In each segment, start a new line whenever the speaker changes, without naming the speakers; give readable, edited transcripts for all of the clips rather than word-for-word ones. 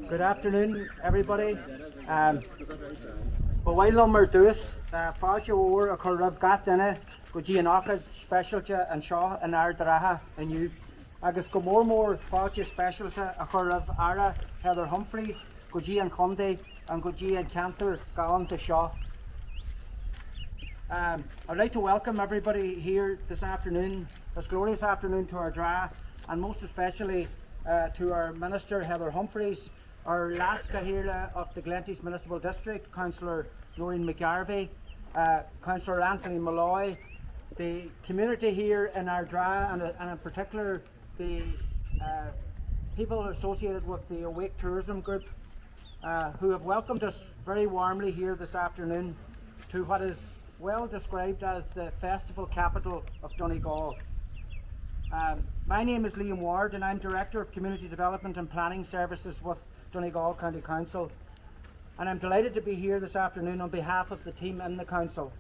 Good afternoon, everybody. Bhfuil mar dús fáilte óir a chur raibh gat inne go dtí an ácad speisialte an seo in Ardara inniu. Agus go mór fáilte speisialte a chur raibh Ardara Heather Humphreys go dtí an Conde and go dtí an Cantor Galanta seo. I'd like to welcome everybody here this afternoon, this glorious afternoon, to Ardara, and most especially to our Minister Heather Humphreys, our last Cahirla of the Glenties Municipal District, Councillor Noreen McGarvey, Councillor Anthony Malloy, the community here in Ardara, and in particular the people associated with the Awake Tourism Group, who have welcomed us very warmly here this afternoon to what is well described as the festival capital of Donegal. My name is Liam Ward, and I'm Director of Community Development and Planning Services with Donegal County Council, and I'm delighted to be here this afternoon on behalf of the team in the Council.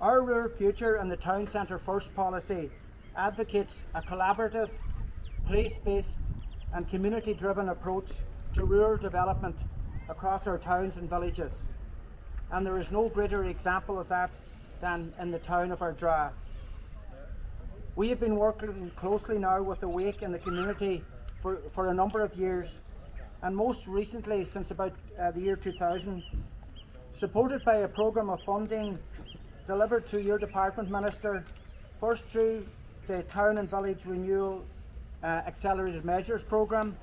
Our Rural Future and the Town Centre First policy advocates a collaborative, place-based and community-driven approach to rural development across our towns and villages, and there is no greater example of that than in the town of Ardara. We have been working closely now with Awake in the community for a number of years, and most recently since about the year 2000, supported by a programme of funding delivered through your department, Minister, first through the Town and Village Renewal Accelerated Measures programme,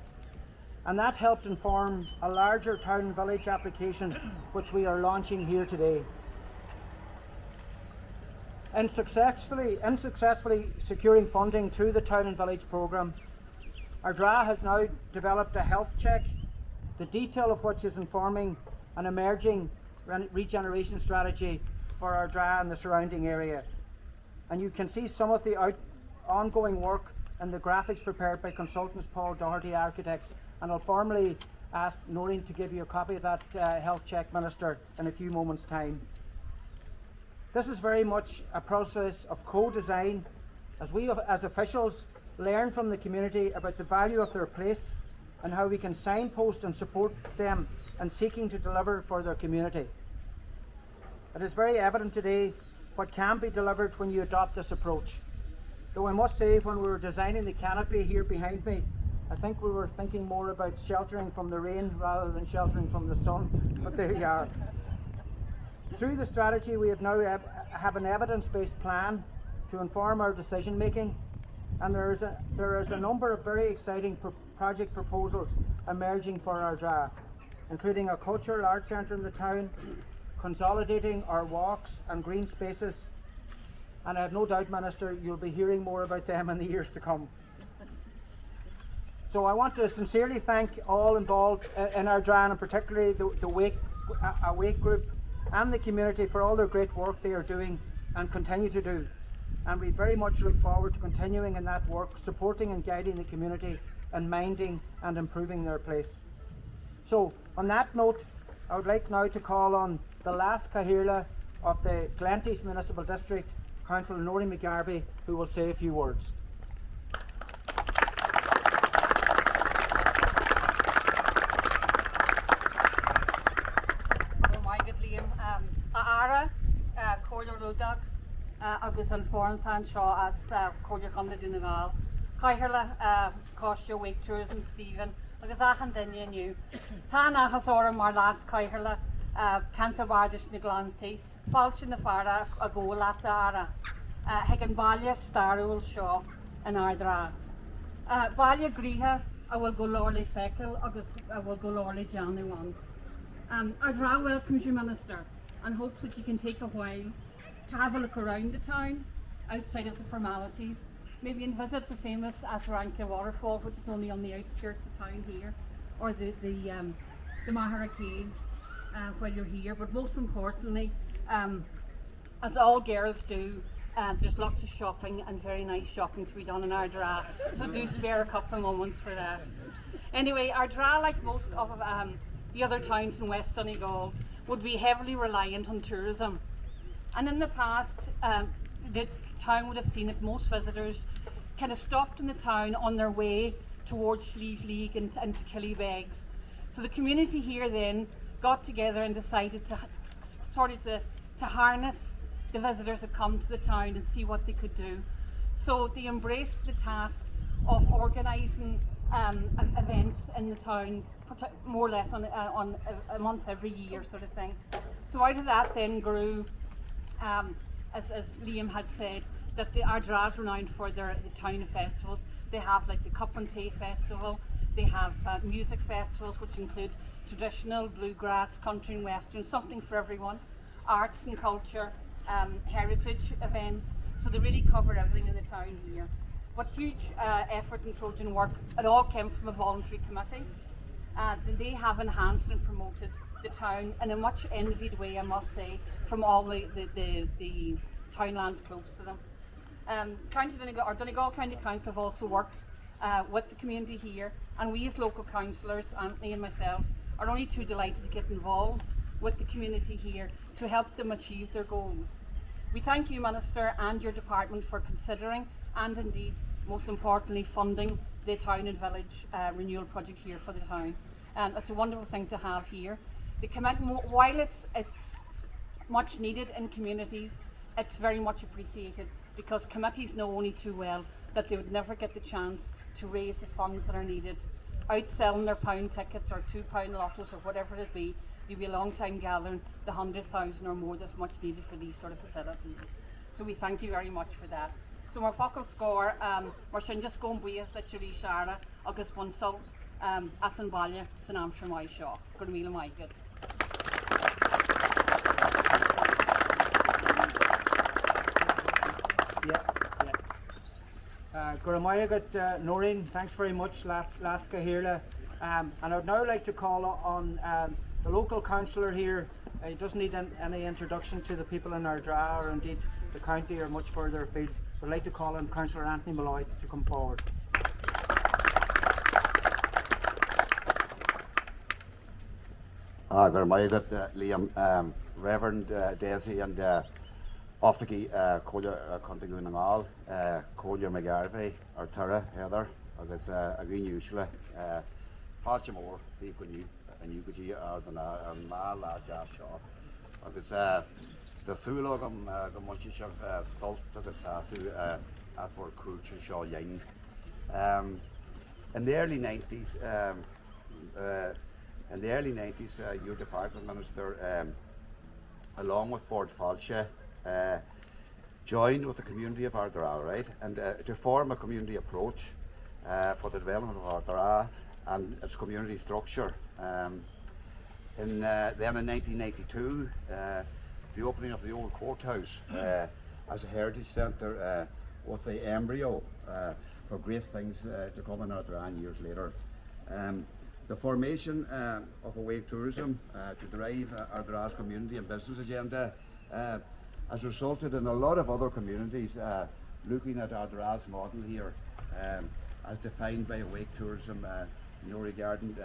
and that helped inform a larger town and village application which we are launching here today. In successfully securing funding through the Town and Village programme, Ardara has now developed a health check, the detail of which is informing an emerging regeneration strategy for Ardara and the surrounding area. And you can see some of the ongoing work in the graphics prepared by consultants Paul Doherty Architects, and I'll formally ask Noreen to give you a copy of that health check, Minister, in a few moments' time. This is very much a process of co-design as we as officials learn from the community about the value of their place and how we can signpost and support them in seeking to deliver for their community. It is very evident today what can be delivered when you adopt this approach. Though I must say, when we were designing the canopy here behind me, I think we were thinking more about sheltering from the rain rather than sheltering from the sun, but there you are. Through the strategy, we have now have an evidence-based plan to inform our decision making, and there is a number of very exciting project proposals emerging for Ardara, including a cultural arts centre in the town, consolidating our walks and green spaces, and I have no doubt, Minister, you'll be hearing more about them in the years to come. So I want to sincerely thank all involved in Ardara, and particularly the Awake Group and the community for all their great work they are doing and continue to do. And we very much look forward to continuing in that work, supporting and guiding the community and minding and improving their place. So on that note, I would like now to call on the last Cahirla of the Glenties Municipal District, Councillor Noreen McGarvey, who will say a few words.
Ara, Cordial Rodag, agus an foreign fan seo as Cordial Conde Donegal, Cahirla Costio Wake Tourism Stephen, agus achan dinne new. Tá nachas orm mar last Cahirla Cantabardish na Glanty, Falch na Fara a go lat Ara, Hegan Balia Starul Shaw in Ardara. Balia Griha, I will go Lorley Feckle, agus I will go Lorley Johnny one. Ardara welcomes you, Minister, and hopes that you can take a while to have a look around the town, outside of the formalities, maybe and visit the famous Asaranka waterfall, which is only on the outskirts of town here, or the Mahara Caves while you're here. But most importantly, as all girls do, there's lots of shopping and very nice shopping to be done in Ardara, so do spare a couple of moments for that. Anyway, Ardara, like most of the other towns in West Donegal, would be heavily reliant on tourism, and in the past the town would have seen that most visitors kind of stopped in the town on their way towards Slieve League and to Killybegs. So the community here then got together and decided to harness the visitors that come to the town and see what they could do. So they embraced the task of organising events in the town, more or less on a month every year sort of thing. So out of that then grew, as Liam had said, that the Ardara is renowned for the town festivals. They have like the Cup and Tea Festival, they have music festivals which include traditional, bluegrass, country and western, something for everyone, arts and culture, heritage events, so they really cover everything in the town here. But huge effort and Trojan work, it all came from a voluntary committee. They have enhanced and promoted the town in a much envied way, I must say, from all the townlands close to them. Donegal County Council have also worked with the community here, and we as local councillors, Anthony and myself, are only too delighted to get involved with the community here to help them achieve their goals. We thank you, Minister, and your department for considering and indeed, most importantly, funding the town and village renewal project here for the town. It's a wonderful thing to have here. The commitment, while it's much needed in communities, it's very much appreciated because committees know only too well that they would never get the chance to raise the funds that are needed. Out selling their pound tickets or £2 lottos or whatever it be, you'll be a long time gathering the 100,000 or more that's much needed for these sort of facilities. So we thank you very much for that. So mar focal score, mar sin just go buías le tuí seara agus bunsalt as an baile san amsir mai seo. Gur míle maigad.
Guramayagat Noreen, thanks very much, Laska Hirla. And I would now like to call on the local councillor here. He doesn't need any introduction to the people in Ardara or indeed the county or much further afield. I'd like to call on Councillor Anthony Malloy to come forward.
Guramayagat Liam, Reverend Daisy and Oftaki Collier Contigu Nangal, Collier McGarvey, Ardara Heather, agus Agin Usually, Falchamore, Deacon and you could Ardana and Mala Jashaw, agus the Sulogum, the Munchish of Salt to the Satu at for Crucial Shaw Yang. In the early 90s, your department minister, along with Board Falcha, joined with the community of Ardara, right, and to form a community approach for the development of Ardara and its community structure. Then in 1992, the opening of the old courthouse as a heritage centre was the embryo for great things to come in Ardara years later. The formation of a wave tourism to drive Ardara's community and business agenda has resulted in a lot of other communities looking at Ardara's model here as defined by a wake tourism, regarding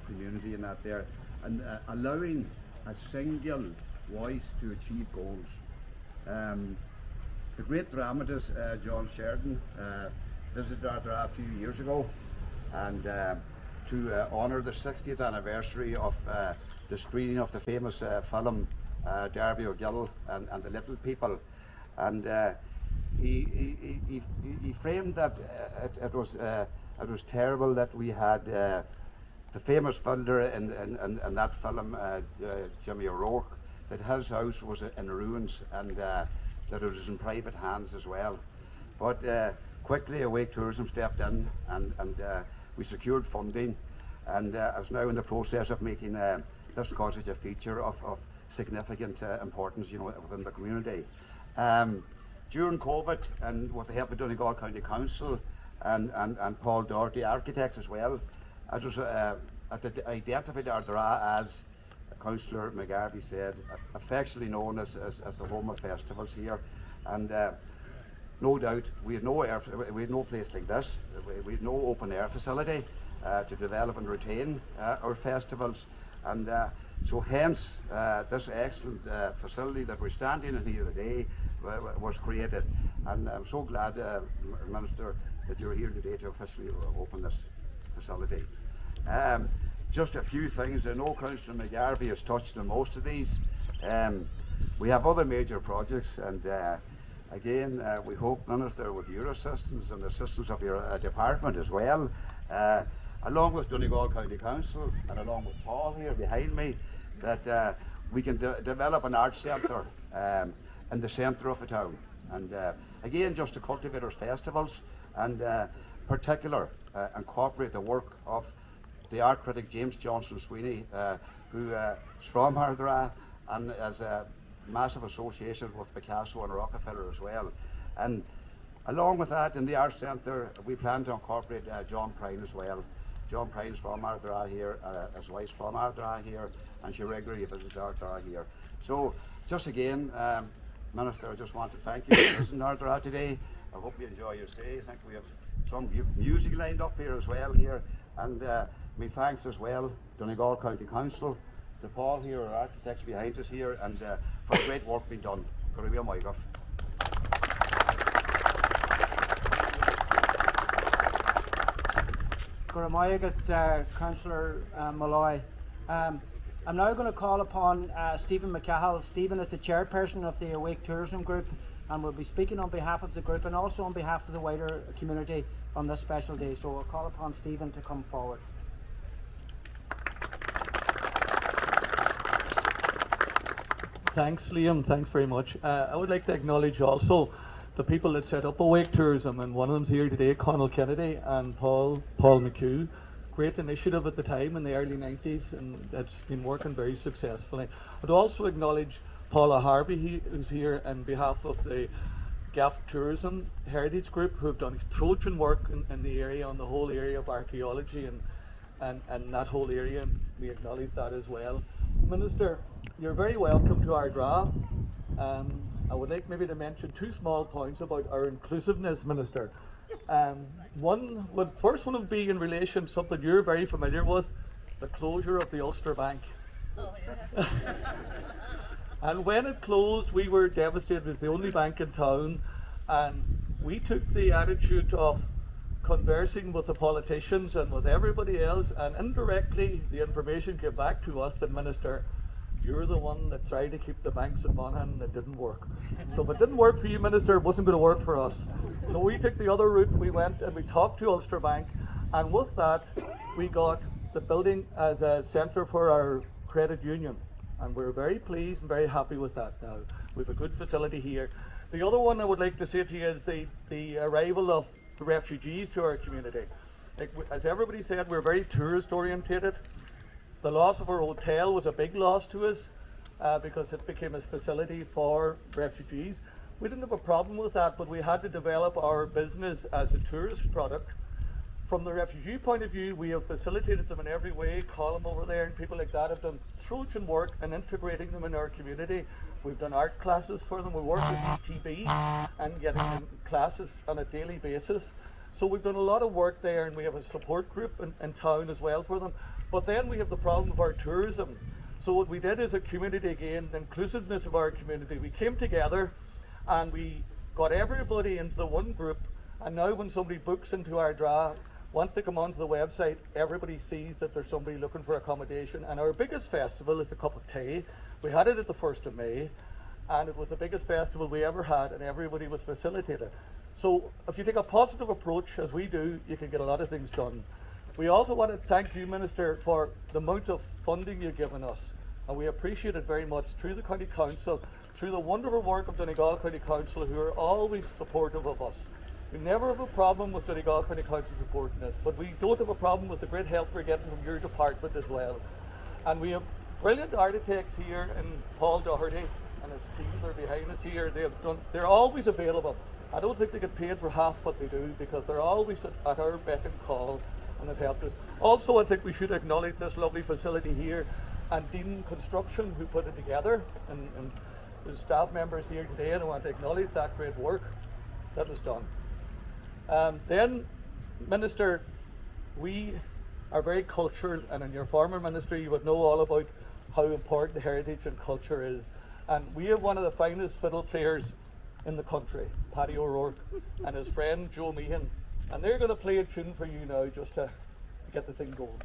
community and that there, and allowing a single voice to achieve goals. The great dramatist John Sheridan visited Ardara a few years ago, and to honour the 60th anniversary of the screening of the famous film Darby O'Gill and the Little People, and he framed that it was terrible that we had the famous fiddler in that film, Jimmy O'Rourke, that his house was in ruins and that it was in private hands as well. But quickly Awake Tourism stepped in and we secured funding, and is now in the process of making this cottage a feature of significant importance, within the community. During COVID, and with the help of Donegal County Council and Paul Doherty, architects as well, it was identified Ardara as Councillor McGarvey said, affectionately known as the home of festivals here, and no doubt we had no place like this. We had no open air facility to develop and retain our festivals, and so hence this excellent facility that we're standing in here today, was created. And I'm so glad, Minister, that you're here today to officially open this facility. Just a few things. I know Councillor McGarvey has touched on most of these. We have other major projects, and again, we hope, Minister, with your assistance and the assistance of your department as well, along with Donegal County Council and along with Paul here behind me, that we can develop an arts centre in the centre of the town. And again, just to cultivate our festivals and particular incorporate the work of the art critic James Johnson Sweeney, who is from Ardara and has a massive association with Picasso and Rockefeller as well. And along with that, in the Arts Centre, we plan to incorporate John Prine as well. John Prine's from Ardara here, his wife's from Ardara here, and she regularly visits Ardara here. So, just again, Minister, I just want to thank you for visiting Ardara today. I hope you enjoy your stay. I think we have some music lined up here as well here. And my thanks as well, Donegal County Council, to Paul here, our architects behind us here, and for the great work being done.
Councillor Malloy. I'm now going to call upon Stephen McCahill. Stephen is the chairperson of the Awake Tourism Group and will be speaking on behalf of the group and also on behalf of the wider community on this special day. So I'll call upon Stephen to come forward.
Thanks, Liam. Thanks very much. I would like to acknowledge also the people that set up Awake Tourism, and one of them's here today, Conal Kennedy and Paul McHugh. Great initiative at the time in the early 90s, and it's been working very successfully. I'd also acknowledge Paula Harvey, who's here on behalf of the Gap Tourism Heritage Group, who have done Trojan work in the area, on the whole area of archaeology and that whole area, and we acknowledge that as well. Minister, you're very welcome to Ardara. I would like maybe to mention two small points about our inclusiveness, Minister. First one would be in relation to something you're very familiar with, the closure of the Ulster Bank.
Oh, yeah.
And when it closed, we were devastated. It was the only bank in town, and we took the attitude of conversing with the politicians and with everybody else, and indirectly the information came back to us that, Minister, you're the one that tried to keep the banks in Monaghan and it didn't work. So if it didn't work for you, Minister, it wasn't going to work for us. So we took the other route. We went and we talked to Ulster Bank, and with that we got the building as a centre for our credit union, and we're very pleased and very happy with that now. We have a good facility here. The other one I would like to say to you is the arrival of the refugees to our community. As everybody said, we're very tourist orientated. The loss of our hotel was a big loss to us because it became a facility for refugees. We didn't have a problem with that, but we had to develop our business as a tourist product. From the refugee point of view, we have facilitated them in every way. Colm over there and people like that have done Trojan work in integrating them in our community. We've done art classes for them. We work with ETB and getting them classes on a daily basis. So we've done a lot of work there, and we have a support group in town as well for them. But then we have the problem of our tourism. So what we did as a community, again, the inclusiveness of our community, we came together and we got everybody into the one group. And now when somebody books into Ardara, once they come onto the website, everybody sees that there's somebody looking for accommodation. And our biggest festival is the Cup of Tea. We had it at the 1st of May, and it was the biggest festival we ever had, and everybody was facilitated. So if you take a positive approach, as we do, you can get a lot of things done. We also want to thank you, Minister, for the amount of funding you've given us, and we appreciate it very much through the County Council, through the wonderful work of Donegal County Council, who are always supportive of us. We never have a problem with Donegal County Council supporting us, but we don't have a problem with the great help we're getting from your department as well. And we have brilliant architects here, in Paul Doherty and his team. They're behind us here. They're always available. I don't think they get paid for half what they do, because they're always at our beck and call, and they've helped us. Also, I think we should acknowledge this lovely facility here and Dean Construction, who put it together, and the staff members here today, and I want to acknowledge that great work that was done. Then, Minister, we are very cultural, and in your former ministry you would know all about how important heritage and culture is. And we have one of the finest fiddle players in the country, Paddy O'Rourke, and his friend Joe Meehan. And they're going to play a tune for you now just to get the thing going.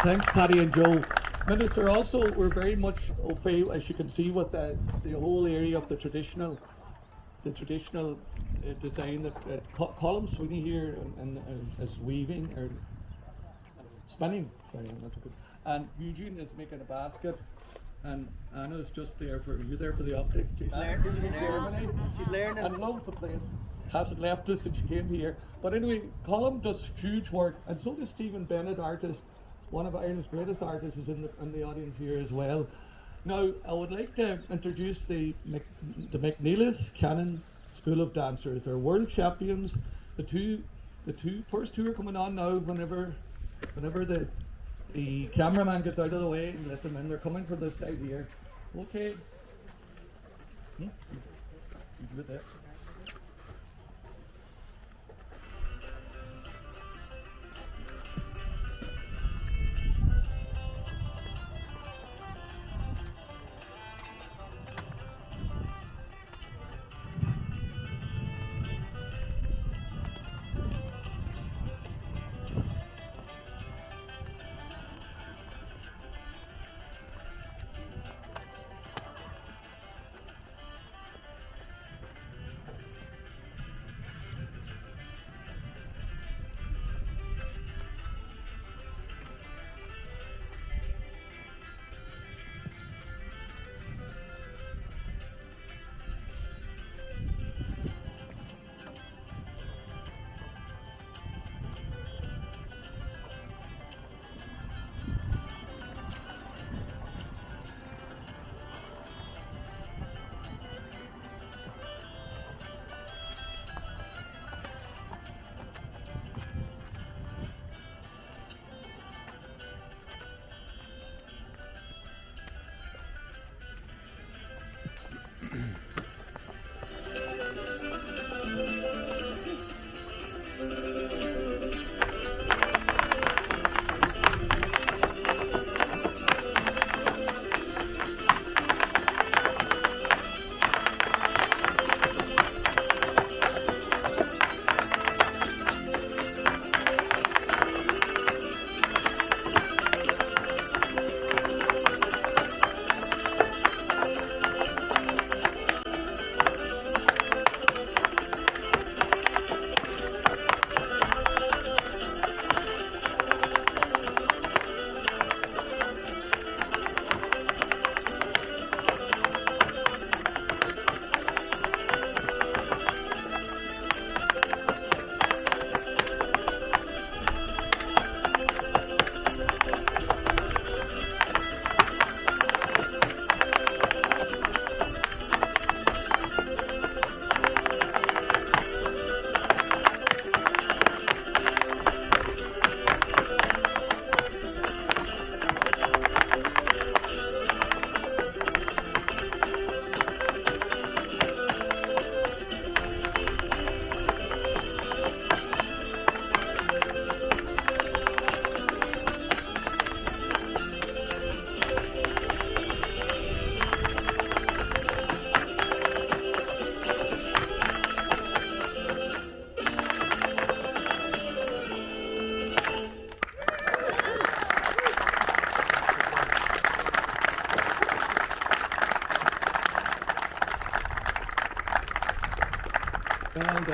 Thanks, Paddy and Joe. Minister, also we're very much au fait, as you can see, with the whole area of the traditional design that Colin Sweeney here and is weaving or spinning. Sorry, not so good. And Eugene is making a basket, and Anna's just there for you there for the optics. She's learning. And loves the place. Hasn't left us since she came here. But anyway, Colin does huge work, and so does Stephen Bennett, artist. One of Ireland's greatest artists is in the audience here as well. Now, I would like to introduce the McNeilis Cannon School of Dancers. They're world champions. The first two are coming on now. Whenever the cameraman gets out of the way and let them in, they're coming from this side here. Okay. You do it there.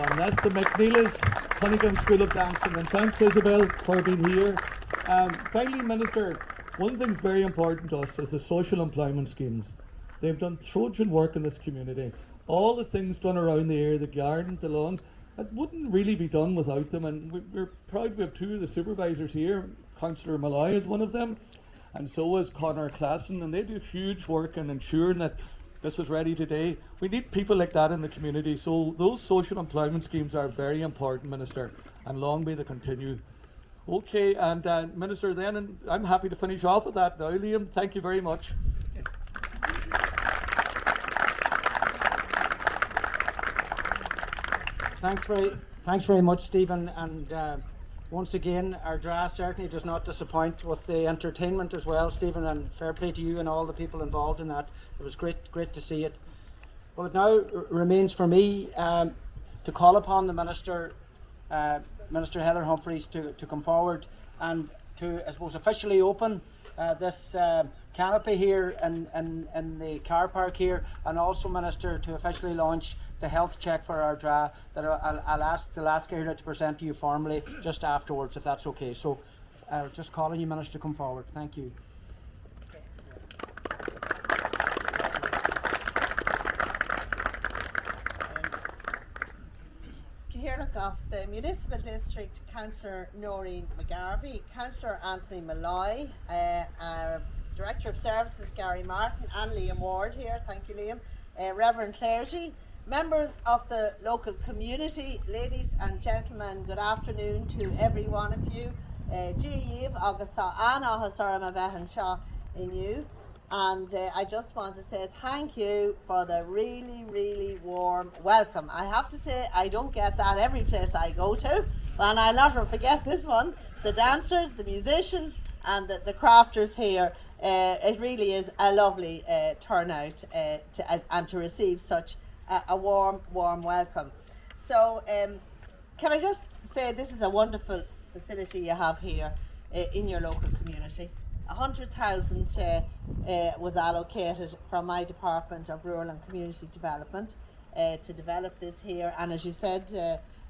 one. That's the McNeilis Cunningham School of Dancing. And thanks, Isabel, for being here. Finally, Minister, one thing's very important to us is the social employment schemes. They've done Trojan work in this community. All the things done around the area, the garden, the lawn, it wouldn't really be done without them. And we're proud we have two of the supervisors here. Councillor Malloy is one of them, and so is Conor Classen, and they do huge work in ensuring that this is ready today. We need people like that in the community, so those social employment schemes are very important, Minister, and long may they continue. Okay, and Minister, then, and I'm happy to finish off with that now. Liam, thank you very much.
Thanks very much, Stephen, and once again, Ardara certainly does not disappoint with the entertainment as well, Stephen, and fair play to you and all the people involved in that. It was great to see it. Well, it now remains for me to call upon the Minister, Minister Heather Humphreys, to come forward and to, I suppose, officially open this canopy here in the car park here, and also, Minister, to officially launch the health check for Ardara that I'll ask her to present to you formally just afterwards, if that's okay. So just calling you, Minister, to come forward. Thank you.
Cahirlock of the Municipal District, Councillor Noreen McGarvey, Councillor Anthony Malloy, Director of Services Gary Martin, and Liam Ward here, thank you Liam, Reverend Clergy, members of the local community, ladies and gentlemen, good afternoon to every one of you. Díomh agus tá áthas orm a bheith anseo inniu, and I just want to say thank you for the really warm welcome. I have to say I don't get that every place I go to, and I'll never forget this one. The dancers, the musicians, and the crafters here. It really is a lovely turnout and to receive such a warm welcome. So can I just say this is a wonderful facility you have here in your local community. 100,000 was allocated from my Department of Rural and Community Development to develop this here, and as you said,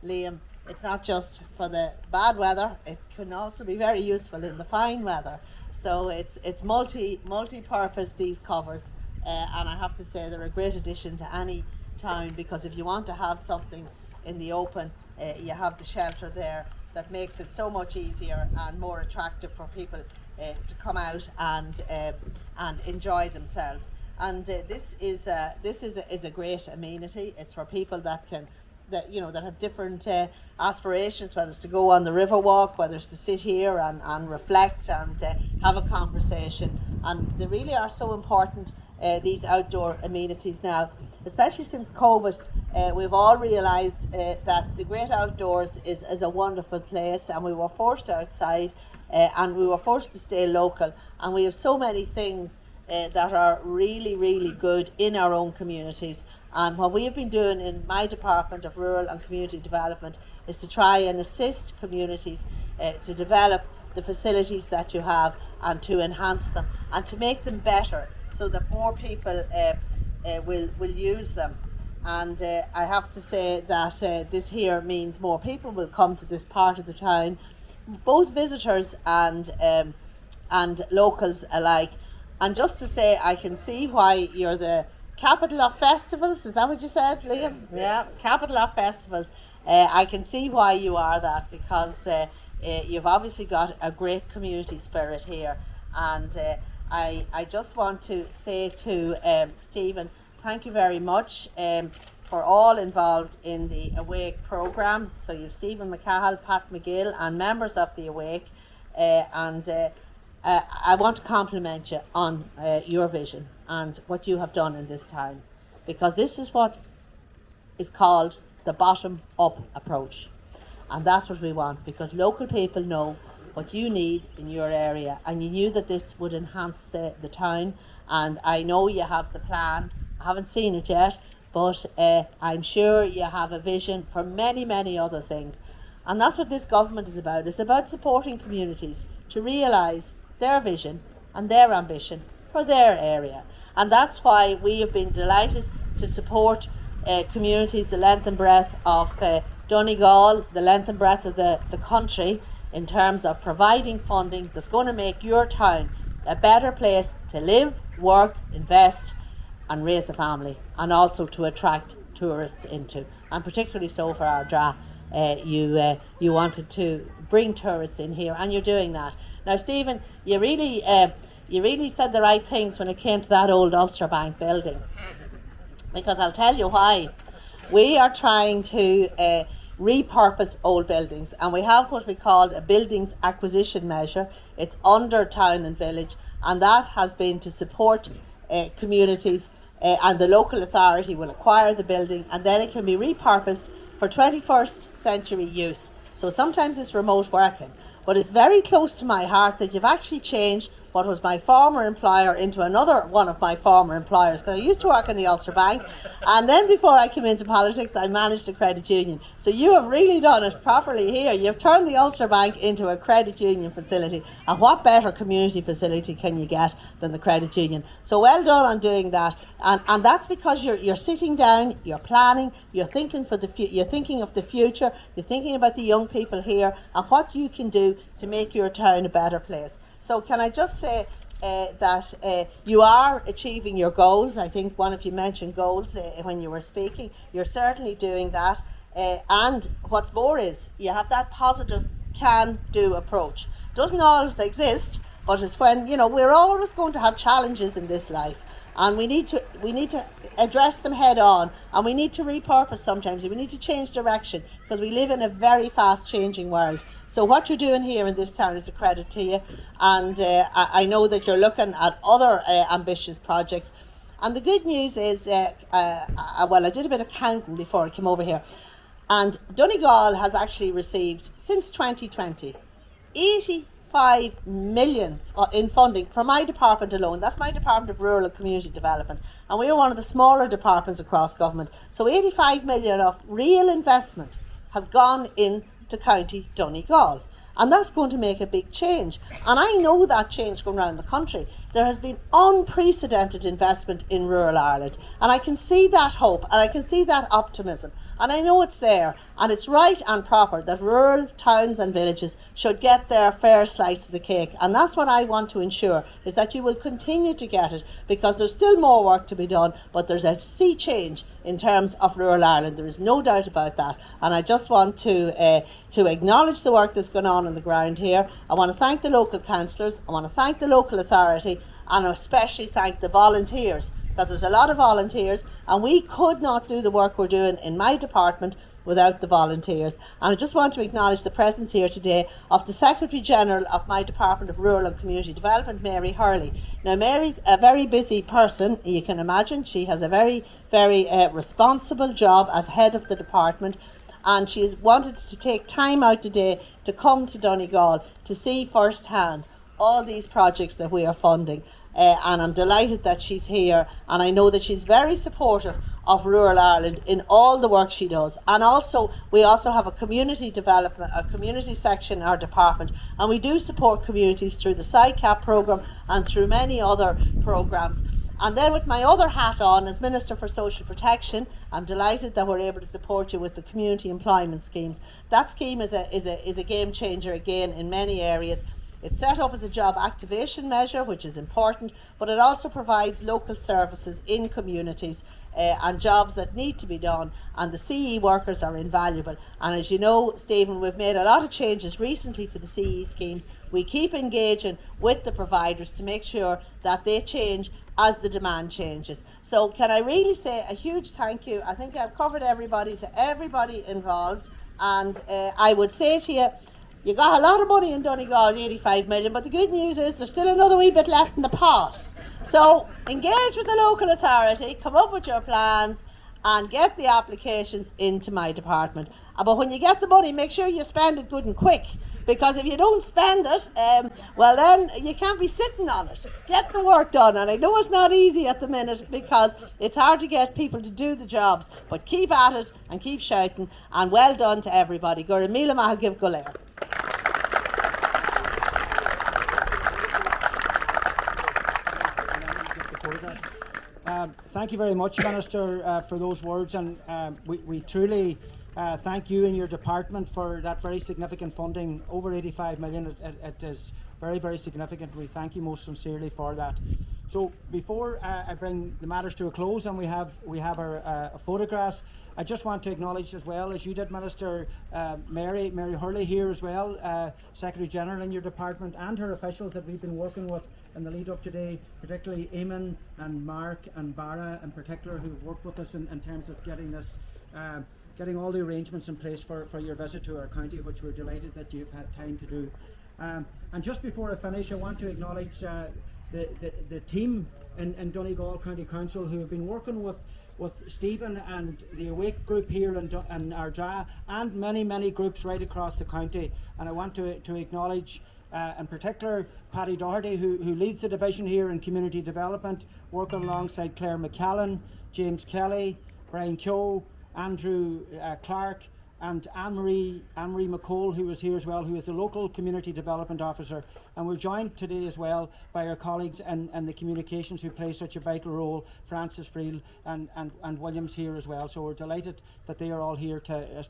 Liam, it's not just for the bad weather, it can also be very useful in the fine weather. So it's multi-purpose, these covers, and I have to say they're a great addition to any town, because if you want to have something in the open, you have the shelter there that makes it so much easier and more attractive for people to come out and enjoy themselves. And this is a great amenity. It's for people that have different aspirations, whether it's to go on the river walk, whether it's to sit here and reflect and have a conversation. And they really are so important, these outdoor amenities now, especially since COVID. We've all realised that the great outdoors is a wonderful place, and we were forced outside and we were forced to stay local, and we have so many things that are really good in our own communities. And what we have been doing in my Department of Rural and Community Development is to try and assist communities to develop the facilities that you have and to enhance them and to make them better so that more people will use them. And I have to say that this here means more people will come to this part of the town, both visitors and locals alike. And just to say, I can see why you're the capital of festivals. Is that what you said, Liam? Yeah, capital of festivals. I can see why you are that, because you've obviously got a great community spirit here. And I just want to say to Stephen, thank you very much for all involved in the Awake programme. So you've Stephen McCahill, Pat McGill, and members of the Awake. I want to compliment you on your vision and what you have done in this town, because this is what is called the bottom-up approach, and that's what we want, because local people know what you need in your area, and you knew that this would enhance the town. And I know you have the plan. I haven't seen it yet, but I'm sure you have a vision for many other things, and that's what this government is about. It's about supporting communities to realise their vision and their ambition for their area. And that's why we have been delighted to support communities the length and breadth of Donegal, the length and breadth of the country, in terms of providing funding that's going to make your town a better place to live, work, invest and raise a family, and also to attract tourists into, and particularly so for Ardara. You wanted to bring tourists in here, and you're doing that. Now, Stephen, you really said the right things when it came to that old Ulster Bank building, because I'll tell you why. We are trying to repurpose old buildings, and we have what we call a buildings acquisition measure. It's under town and village, and that has been to support communities, and the local authority will acquire the building, and then it can be repurposed for 21st century use. So sometimes it's remote working, but it's very close to my heart that you've actually changed what was my former employer into another one of my former employers, because I used to work in the Ulster Bank, and then before I came into politics I managed a credit union. So you have really done it properly here. You've turned the Ulster Bank into a credit union facility, and what better community facility can you get than the credit union? So well done on doing that, and that's because you're sitting down, you're planning, you're thinking you're thinking of the future, you're thinking about the young people here and what you can do to make your town a better place. So can I just say that you are achieving your goals. I think one of you mentioned goals when you were speaking. You're certainly doing that. And what's more is you have that positive can-do approach. Doesn't always exist, but it's when, you know, we're always going to have challenges in this life. And we need to address them head on, and we need to repurpose sometimes. We need to change direction because we live in a very fast changing world. So what you're doing here in this town is a credit to you, and I know that you're looking at other ambitious projects. And the good news is, well, I did a bit of counting before I came over here, and Donegal has actually received, since 2020, 85 million in funding from my department alone. That's my Department of Rural and Community Development, and we are one of the smaller departments across government. So 85 million of real investment has gone into County Donegal, and that's going to make a big change. And I know that change going around the country. There has been unprecedented investment in rural Ireland, and I can see that hope and I can see that optimism, and I know it's there, and it's right and proper that rural towns and villages should get their fair slice of the cake. And that's what I want to ensure, is that you will continue to get it, because there's still more work to be done, but there's a sea change in terms of rural Ireland. There is no doubt about that. And I just want to acknowledge the work that's going on the ground here. I want to thank the local councillors, I want to thank the local authority, and especially thank the volunteers, because there's a lot of volunteers, and we could not do the work we're doing in my department without the volunteers. And I just want to acknowledge the presence here today of the Secretary General of my Department of Rural and Community Development, Mary Hurley. Now, Mary's a very busy person, you can imagine. She has a very, very responsible job as head of the department, and she's wanted to take time out today to come to Donegal to see firsthand all these projects that we are funding. And I'm delighted that she's here, and I know that she's very supportive of rural Ireland in all the work she does. And also, we also have a community development, a community section in our department, and we do support communities through the SICAP programme and through many other programmes. And then with my other hat on as Minister for Social Protection, I'm delighted that we're able to support you with the community employment schemes. That scheme is a game changer again in many areas. It's set up as a job activation measure, which is important, but it also provides local services in communities and jobs that need to be done, and the CE workers are invaluable. And as you know, Stephen, we've made a lot of changes recently to the CE schemes. We keep engaging with the providers to make sure that they change as the demand changes. So can I really say a huge thank you. I think I've covered everybody, to everybody involved, and I would say to you, you got a lot of money in Donegal, 85 million, but the good news is there's still another wee bit left in the pot. So engage with the local authority, come up with your plans and get the applications into my department. But when you get the money, make sure you spend it good and quick, because if you don't spend it, well then you can't be sitting on it. Get the work done, and I know it's not easy at the minute because it's hard to get people to do the jobs, but keep at it and keep shouting, and well done to everybody. Gura míle maith give go léir.
Thank Thank you very much, Minister, for those words, and we truly thank you and your department for that very significant funding, over 85 million. It is very, very significant. We thank you most sincerely for that. So before I bring the matters to a close and we have our photographs, I just want to acknowledge as well, as you did, Minister, Mary Hurley here as well, Secretary General in your department, and her officials that we've been working with in the lead up today, particularly Eamon and Mark and Bara in particular, who've worked with us in terms of getting this, getting all the arrangements in place for your visit to our county, which we're delighted that you've had time to do. And just before I finish, I want to acknowledge the team in Donegal County Council who have been working with Stephen and the Awake group here in Ardara, and many groups right across the county. And I want to acknowledge in particular Paddy Doherty, who leads the division here in community development, working alongside Claire McCallan, James Kelly, Brian Keogh, Andrew Clark, and Anne-Marie McCole, who is here as well, who is the local community development officer. And we're joined today as well by our colleagues in the communications who play such a vital role, Francis Friel and Williams here as well. So we're delighted that they are all here as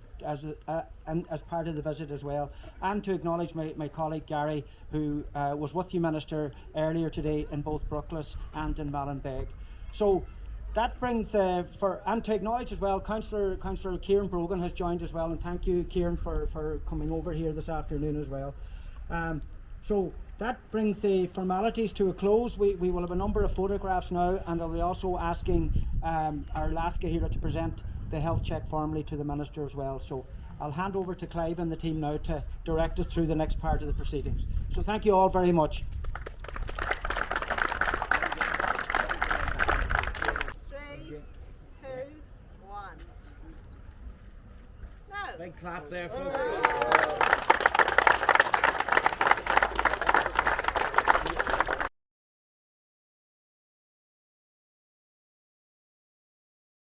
part of the visit as well. And to acknowledge my colleague Gary, who was with you, Minister, earlier today in both Brookles and in Mallinbeg. So that brings, and to acknowledge as well, Councillor Kieran Brogan has joined as well, and thank you, Kieran, for coming over here this afternoon as well. So that brings the formalities to a close. We will have a number of photographs now, and I'll be also asking our Lasca here to present the health check formally to the Minister as well. So I'll hand over to Clive and the team now to direct us through the next part of the proceedings. So thank you all very much.
3, 2, 1. Now.
Big clap there, folks.